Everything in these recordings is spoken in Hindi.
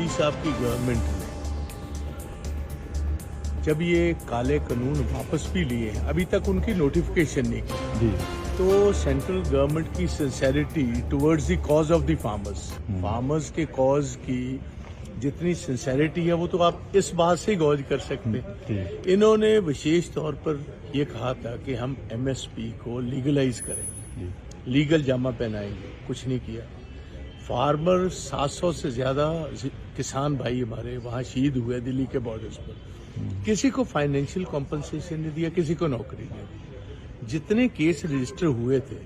मोदी साहब की गवर्नमेंट ने जब ये काले कानून वापस भी लिए हैं, अभी तक उनकी नोटिफिकेशन नहीं की, तो सेंट्रल गवर्नमेंट की sincerity towards the cause of the farmers के कॉज की जितनी सिंसेरिटी है वो तो आप इस बात से गौज कर सकते हैं। इन्होंने विशेष तौर पर ये कहा था कि हम एमएसपी को लीगलाइज करेंगे, लीगल जामा पहनाएंगे, कुछ नहीं किया। फार्मर 700 से ज्यादा किसान भाई हमारे वहां शहीद हुए दिल्ली के बॉर्डर्स पर, किसी को फाइनेंशियल कॉम्पनसेशन नहीं दिया, किसी को नौकरी नहीं दी। जितने केस रजिस्टर हुए थे,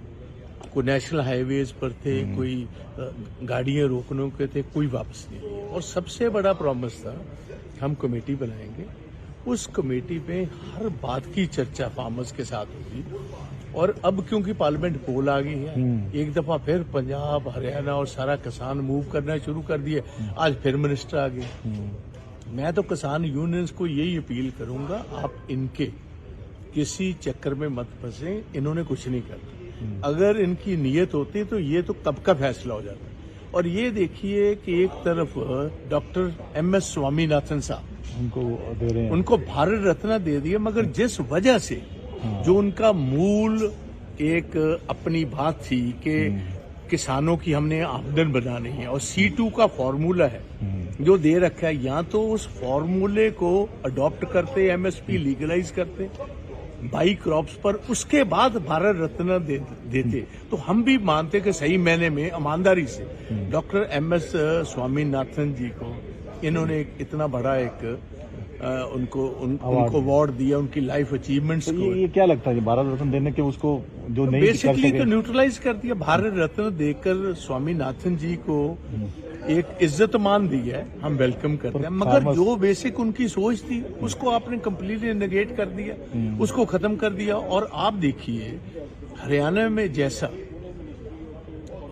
कोई नेशनल हाईवेज पर थे, कोई गाड़ियां रोकने के थे, कोई वापस नहीं दिया। और सबसे बड़ा प्रॉमिस था हम कमेटी बनाएंगे, उस कमेटी में हर बात की चर्चा फार्मर्स के साथ होगी। और अब क्योंकि पार्लियामेंट पोल आ गई है, एक दफा फिर पंजाब हरियाणा और सारा किसान मूव करना शुरू कर दिए। आज फिर मिनिस्टर आ गए। मैं तो किसान यूनियंस को यही अपील करूंगा, आप इनके किसी चक्कर में मत फंसे, इन्होंने कुछ नहीं करना। अगर इनकी नीयत होती तो ये तो कब का फैसला हो जाता। और ये देखिए कि एक तरफ डॉक्टर MS स्वामीनाथन साहब उनको दे रहे हैं, उनको भारत रत्न दे दिया, मगर जिस वजह से जो उनका मूल एक अपनी बात थी कि किसानों की हमने आमदन बनानी है और C2 का फॉर्मूला है जो दे रखा है, या तो उस फॉर्मूले को अडॉप्ट करते, MSP लीगलाइज करते बाई क्रॉप्स पर, उसके बाद भारत रत्न देते तो हम भी मानते कि सही मैंने में ईमानदारी से डॉक्टर MS स्वामीनाथन जी को इन्होंने एक इतना बड़ा एक उनको अवार्ड दिया, उनकी लाइफ अचीवमेंट्स तो को। ये क्या लगता है कि भारत रत्न देने के उसको जो नहीं बेसिकली तो न्यूट्रलाइज कर दिया। भारत रत्न देकर स्वामीनाथन जी को एक इज्जत मान दी है, हम वेलकम करते हैं, मगर जो बेसिक उनकी सोच थी उसको आपने कम्प्लीटली नेगेट कर दिया, उसको खत्म कर दिया। और आप देखिए हरियाणा में जैसा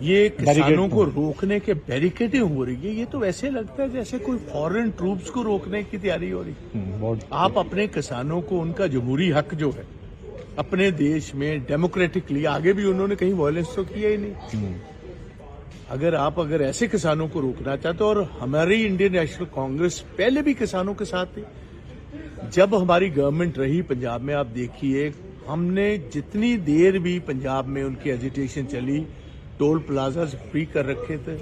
ये किसानों को रोकने के बैरिकेडिंग हो रही है, ये तो ऐसे लगता है जैसे कोई फॉरेन ट्रूप्स को रोकने की तैयारी हो रही है। आप अपने किसानों को उनका जमहूरी हक जो है अपने देश में डेमोक्रेटिकली, आगे भी उन्होंने कहीं वायलेंस तो किया ही नहीं। अगर ऐसे किसानों को रोकना चाहते, और हमारी इंडियन नेशनल कांग्रेस पहले भी किसानों के साथ थी। जब हमारी गवर्नमेंट रही पंजाब में, आप देखिए हमने जितनी देर भी पंजाब में उनकी एजिटेशन चली, टोल प्लाजा फ्री कर रखे थे,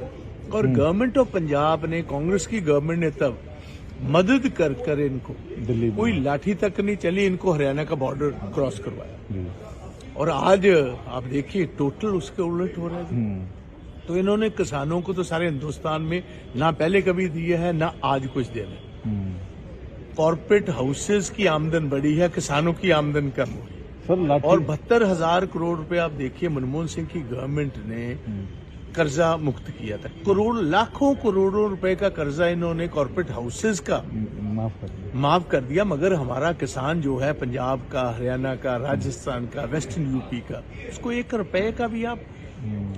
और गवर्नमेंट ऑफ पंजाब ने, कांग्रेस की गवर्नमेंट ने तब मदद कर कर इनको, दिल्ली कोई लाठी तक नहीं चली, इनको हरियाणा का बॉर्डर क्रॉस करवाया। और आज आप देखिए टोटल उसके उलट हो रहा है। तो इन्होंने किसानों को तो सारे हिंदुस्तान में ना पहले कभी दिया है, ना आज कुछ देना। कॉर्पोरेट हाउसेस की आमदन बढ़ी है, किसानों की आमदन कम हुई। और 72,000 करोड़ रुपए आप देखिए मनमोहन सिंह की गवर्नमेंट ने कर्जा मुक्त किया था। लाखों करोड़ों रुपए का कर्जा इन्होंने कॉर्पोरेट हाउसेस का माफ कर दिया। मगर हमारा किसान जो है पंजाब का, हरियाणा का, राजस्थान का, वेस्टर्न यूपी का, उसको 1 रुपए का भी आप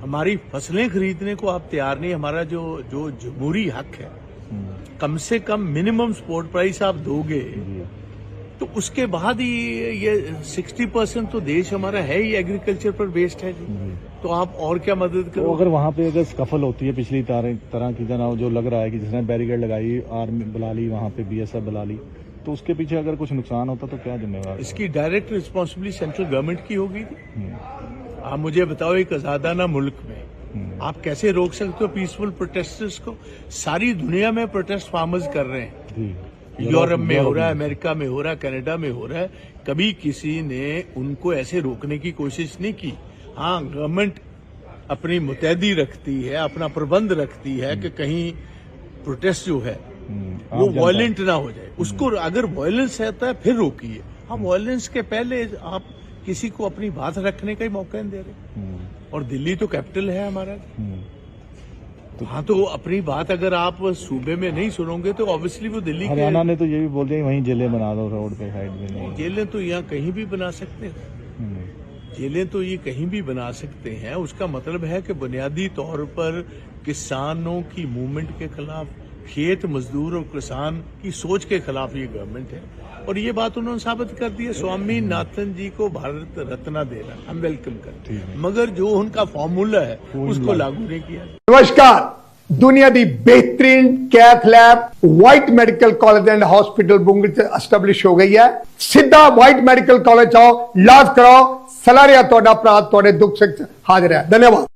हमारी फसलें खरीदने को आप तैयार नहीं। हमारा जो जमहूरी हक है, कम से कम मिनिमम सपोर्ट प्राइस आप दोगे तो उसके बाद ही ये 60% तो देश हमारा है ही एग्रीकल्चर पर बेस्ड है जी। तो आप और क्या मदद करो। तो अगर वहाँ पे अगर स्कफल होती है पिछली तरह की जना, जो लग रहा है कि जिसने बैरिकेड लगाई, आर्मी बुला ली, वहाँ पे BSF बुला ली, तो उसके पीछे अगर कुछ नुकसान होता तो क्या जिम्मेवार? इसकी डायरेक्ट रिस्पॉन्सिबिलिटी सेंट्रल गवर्नमेंट की होगी। आप मुझे बताओ, एक आजादाना मुल्क में आप कैसे रोक सकते हो पीसफुल प्रोटेस्टर्स को? सारी दुनिया में प्रोटेस्ट फार्मर्स कर रहे हैं, यूरोप में हो रहा है, अमेरिका में हो रहा है, कनाडा में हो रहा है। कभी किसी ने उनको ऐसे रोकने की कोशिश नहीं की। हाँ, गवर्नमेंट अपनी मुतैदी रखती है, अपना प्रबंध रखती है कि कहीं प्रोटेस्ट जो है वो वायलेंट ना हो जाए। उसको अगर वायलेंस रहता है फिर रोकिए। हाँ, वायलेंस के पहले आप किसी को अपनी बात रखने का ही मौका नहीं दे रहे। और दिल्ली तो कैपिटल है हमारा। हाँ, तो अपनी बात अगर आप सूबे में नहीं सुनोगे तो ऑब्वियसली वो दिल्ली के। हरियाणा ने तो ये भी बोल दिया वहीं जेलें बना दो रोड पे साइड में। नहीं, जेलें तो यहाँ कहीं भी बना सकते हैं। जेलें तो ये कहीं भी बना सकते हैं। उसका मतलब है कि बुनियादी तौर पर किसानों की मूवमेंट के खिलाफ, खेत मजदूर और किसान की सोच के खिलाफ ये गवर्नमेंट है। और ये बात उन्होंने साबित कर दी है। स्वामीनाथन जी को भारत रत्न देना हम वेलकम करते हैं, मगर जो उनका फॉर्मूला है उसको लागू नहीं किया। नमस्कार, ਦੁਨੀਆ ਦੀ ਬਿਹਤਰੀਨ ਕੈਥ ਲੈਬ ਵਾਈਟ ਮੈਡੀਕਲ ਕਾਲਜ ਐਂਡ ਹਸਪੀਟਲ ਬੁੰਗਲ ਚ ਐਸਟੈਬਲਿਸ਼ ਹੋ ਗਈ ਹੈ। ਸਿੱਧਾ ਵਾਈਟ ਮੈਡੀਕਲ ਕਾਲਜ ਆਓ, ਇਲਾਜ ਕਰਾਓ। ਸਲਾਰੀਆ ਤੁਹਾਡਾ ਭਰਾ ਤੁਹਾਡੇ ਦੁੱਖ ਸੁੱਖ ਚ ਹਾਜ਼ਰ ਹੈ। ਧੰਨਵਾਦ।